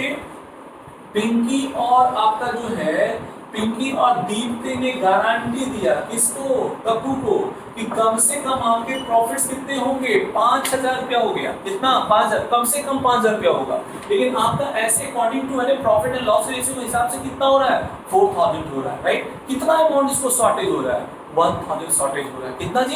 पिंकी और आपका जो है, पिंकी और दीप्ति ने गारंटी दिया किसको, कक्कू को, कि कम से कम आपके प्रॉफिट्स कितने होंगे, 5,000 रुपया हो गया। कितना, 5,000, कम से कम 5,000 रुपया होगा। लेकिन आपका ऐसे according to profit and loss ratio के हिसाब से कितना हो रहा है, 4,000 हो रहा है, राइट। कितना अमाउंट इसको शॉर्टेज हो रहा है, 1,000 शॉर्टेज हो रहा है। कितना जी,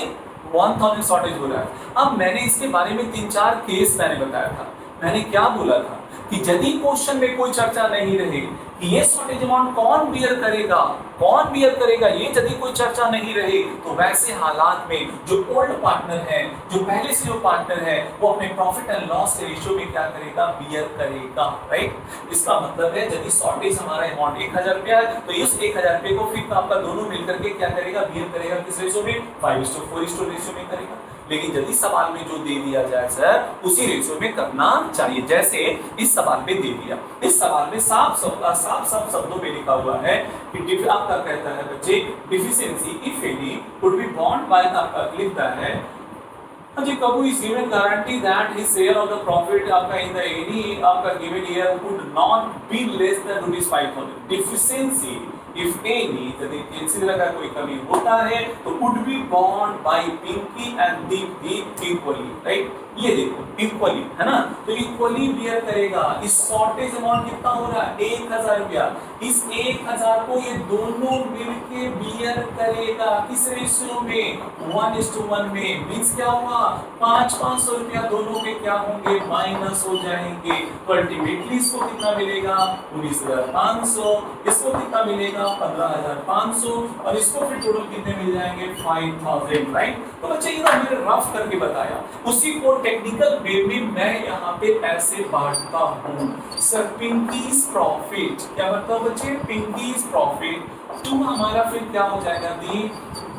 1,000 शॉर्टेज हो रहा है। अब मैंने इसके बारे में 3-4 केस मैंने बताया था। मैंने क्या बोला था कि यदि क्वेश्चन में कोई चर्चा नहीं रहे कि ये शॉर्टेज अमाउंट कौन बियर करेगा, कौन बियर करेगा, ये यदि कोई चर्चा नहीं रहे तो वैसे हालात में जो ओल्ड पार्टनर है, जो पहले से जो पार्टनर है, वो अपने प्रॉफिट एंड लॉस के रेशियो में क्या करेगा, बियर करेगा, राइट। इसका मतलब है यदि शॉर्टेज हमारा अमाउंट 1,000 रुपया है तो इस 1,000 रुपये को फिर आपका दोनों मिलकर के क्या करेगा, बियर करेगा। किस रेशियो में, 5:4 रेशियो में करेगा। लेकिन यदि सवाल में जो दे दिया जाए सर उसी रेशियो में करना चाहिए, जैसे इस सवाल में दे दिया। इस सवाल में साफ शब्दों में लिखा हुआ है कि आपका कहता है बच्चे deficiency if any would be bound by आपका लिखता है जी कबू is given guarantee that his share of the profit आपका इन द एनी आपका given year would not be less than ₹5,000। Deficiency if any यदि किसी तरह का कोई कमी होता है तो would be bound by Pinki and Dipti equally, right. ये देखो इक्वली है ना, तो इक्वली बियर करेगा। इस शॉर्टेज अमाउंट कितना हो रहा है 1,000 रुपया, इस 1,000 को ये दोनों मिलके बियर करेगा किस रेशियो में 1:1 में। मींस क्या हुआ 500 रुपया दोनों के क्या होंगे माइनस हो जाएंगे। तो अल्टीमेटली इसको कितना मिलेगा 19,500, इसको कितना मिलेगा 15,500 और इसको फिर टोटल कितने मिल जाएंगे 5,000, राइट। तो बच्चे ये मैंने रफ करके बताया, उसी को टेक्निकल वे में मैं यहाँ पे ऐसे बांटता हूँ। सर पिंकीज प्रॉफिट क्या बताओ बच्चे, पिंकीज प्रॉफिट टू हमारा फिर क्या हो जाएगा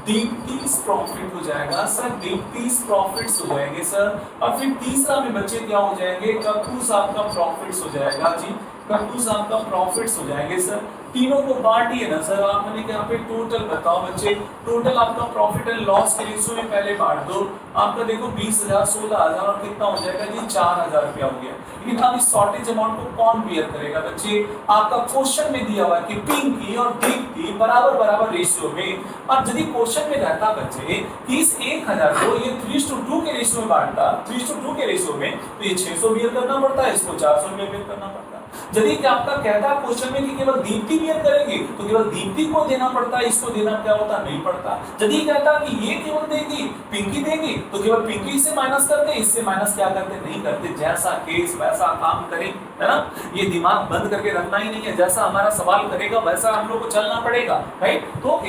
दीप्ति's प्रॉफिट हो जाएगा सर, दीप्ति's प्रॉफिट्स हो जाएंगे सर। और फिर तीसरा में बच्चे क्या हो जाएंगे कक्कू साहब का प्रॉफिट्स हो जाएगा जी, कक्कू साहब का प्रॉफिट्स हो जाएंगे सर। तीनों को बांटिए ना सर आप, मैंने यहाँ पे टोटल बताओ बच्चे, टोटल आपका प्रॉफिट एंड लॉस के रेशियो में पहले बांट दो। आपका देखो 20,000 16,000 और कितना हो जाएगा जी 4,000 रुपया हो गया। लेकिन अब इस शॉर्टेज अमाउंट को कौन बियर करेगा बच्चे, आपका क्वेश्चन में दिया हुआ है कि पिंकी और दीप्ति बराबर बराबर रेशियो में। अब यदि क्वेश्चन में रहता बच्चे कि इस 1,000 को ये 3:2 के रेशियो में बांटता, 3:2 के रेशियो में, तो ये 600 बियर करना पड़ता है, इसको 400 में बियर करना पड़ता है। यदि क्या आपका कहता है क्वेश्चन में कि केवल दीप्ति बियर करेगी तो केवल दीप्ति को देना पड़ता है, इसको देना क्या होता नहीं पड़ता। यदि कहता कि ये केवल देगी पिंकी देगी तो केवल पिंकी से माइनस करते, इससे माइनस क्या करते नहीं करते। जैसा केस वैसा काम करें, है ना। ये दिमाग बंद करके रखना ही नहीं है, जैसा हमारा सवाल करेगा वैसा हम लोग को चलना पड़ेगा, राइट। तो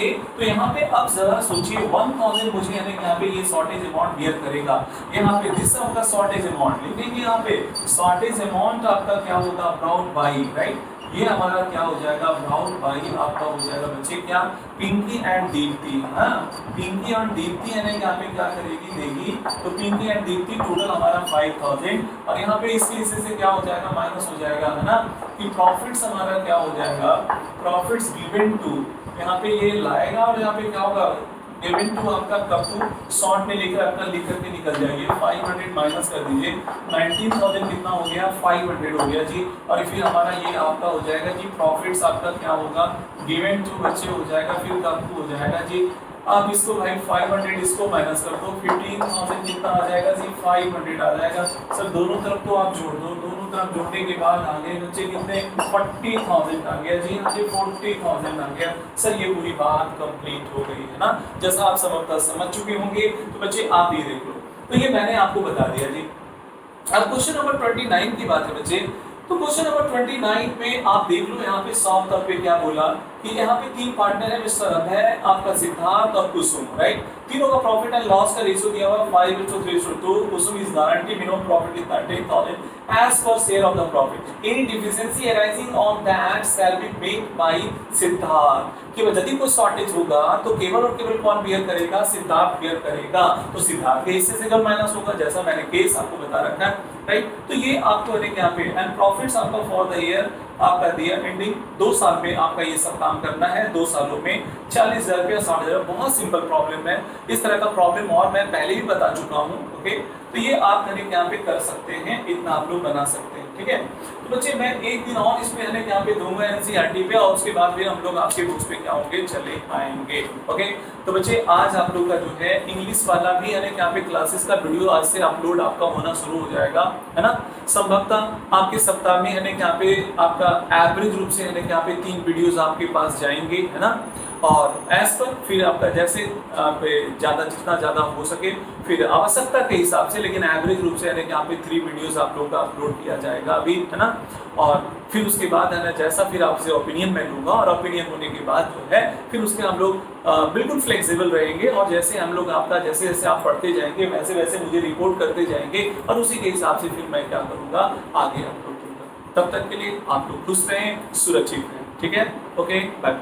यहाँ पे अब जरा सोचिए 1,000 मुझे यानी यहाँ पे ये शॉर्टेज अमाउंट बियर करेगा। यहाँ पे दिस आपका शॉर्टेज अमाउंट लिखेंगे, यहाँ पे शॉर्टेज अमाउंट आपका क्या होगा ब्राउन बाई, राइट। ये हमारा क्या हो जाएगा ब्राउन बाई आपका हो जाएगा बच्चे क्या पिंकी एंड दीप्ति, हाँ पिंकी और दीप्ति यानी यहाँ पे क्या करेगी देगी, तो पिंकी एंड दीप्ति टोटल हमारा 5,000 और यहाँ पे इसके हिस्से से क्या हो जाएगा माइनस हो जाएगा, है ना, कि प्रॉफिट्स हमारा क्या हो जाएगा प्रॉफिट्स गिवन टू, यहाँ पे ये लाएगा और यहाँ पे क्या होगा गिवन टू आपका कप्पू शॉर्ट में लेकर अपना लिख करके निकल जाइए। 500 माइनस कर दीजिए 19,000 कितना हो गया 500 हो गया जी। और फिर हमारा ये आपका हो जाएगा जी प्रॉफिट्स आपका क्या होगा गिवन टू बच्चे हो जाएगा, फिर कप्पू हो जाएगा जी। अब इसको भाई 500 इसको माइनस कर दो 15,000 कितना आ जाएगा जी 500 आ जाएगा सर। दोनों तरफ तो आप जोड़ दो, दोनों तरफ जोड़ने के बाद आगे बच्चे कितने 40,000 आ गया जी, यहाँ 40,000 आ गया सर। ये पूरी बात कंप्लीट हो गई है ना, जैसा आप समझ चुके होंगे। तो बच्चे आप ये देख लो, तो ये मैंने आपको बता दिया जी। अब क्वेश्चन नंबर 29 की बात है बच्चे, तो क्वेश्चन नंबर 29 में आप देख लो यहाँ पे साफ तौर पे क्या बोला कि यहाँ पे 3 पार्टनर है मिस्टर अभय आपका सिद्धार्थ और कुसुम, राइट। तीनों का प्रॉफिट एंड लॉस का रेशियो दिया हुआ 5:3:2। Kusum is guarantee minimum profit is 30,000 as per share of the profit. Any deficiency arising on that shall be made by Siddharth. केवल यदि कोई शॉर्टेज होगा तो केवल और केवल कौन बियर करेगा सिद्धार्थ बियर करेगा। तो सिद्धार्थ के हिस्से से जब माइनस होगा जैसा मैंने केस आपको बता रखा है, राइट। तो ये आपको यहाँ पे एंड प्रॉफिट्स आपका फॉर द ईयर आपका दिया एंडिंग 2 साल में आपका ये सब काम करना है। 2 सालों में 40,000 रुपया 60,000। बहुत सिंपल प्रॉब्लम है, इस तरह का प्रॉब्लम और मैं पहले भी बता चुका हूँ, ओके। तो ये आप यहाँ पे कर सकते हैं, इतना आप लोग बना सकते हैं, ठीक है। तो बच्चे मैं एक दिन और इसमें यहाँ पे दूंगा एनसीईआरटी पे और उसके बाद फिर हम लोग आपके बुक्स पे क्या होंगे चले आएंगे, ओके। तो बच्चे आज आप लोग का जो है इंग्लिश वाला भी यहाँ पे क्लासेस का वीडियो आज से अपलोड आपका होना शुरू हो जाएगा, है ना। संभवतः आपके सप्ताह में यहाँ पे आपका एवरेज रूप से यहाँ पे 3 वीडियोस आपके पास जाएंगे, है ना। और एज पर फिर आपका जैसे ज़्यादा जितना ज़्यादा हो सके फिर आवश्यकता के हिसाब से, लेकिन एवरेज रूप से यहाँ पे 3 वीडियोस आप लोग का अपलोड किया जाएगा अभी, है ना। और फिर उसके बाद है ना जैसा फिर आपसे ओपिनियन मैं लूँगा और ओपिनियन होने के बाद जो है फिर उसके हम लोग बिल्कुल फ्लेक्सिबल रहेंगे और जैसे हम लोग आपका जैसे जैसे आप पढ़ते जाएंगे वैसे वैसे मुझे रिपोर्ट करते जाएंगे और उसी के हिसाब से फिर मैं क्या करूँगा आगे अपलोड करूँगा। तब तक के लिए आप लोग खुश रहें, सुरक्षित रहें, ठीक है, ओके, बाय।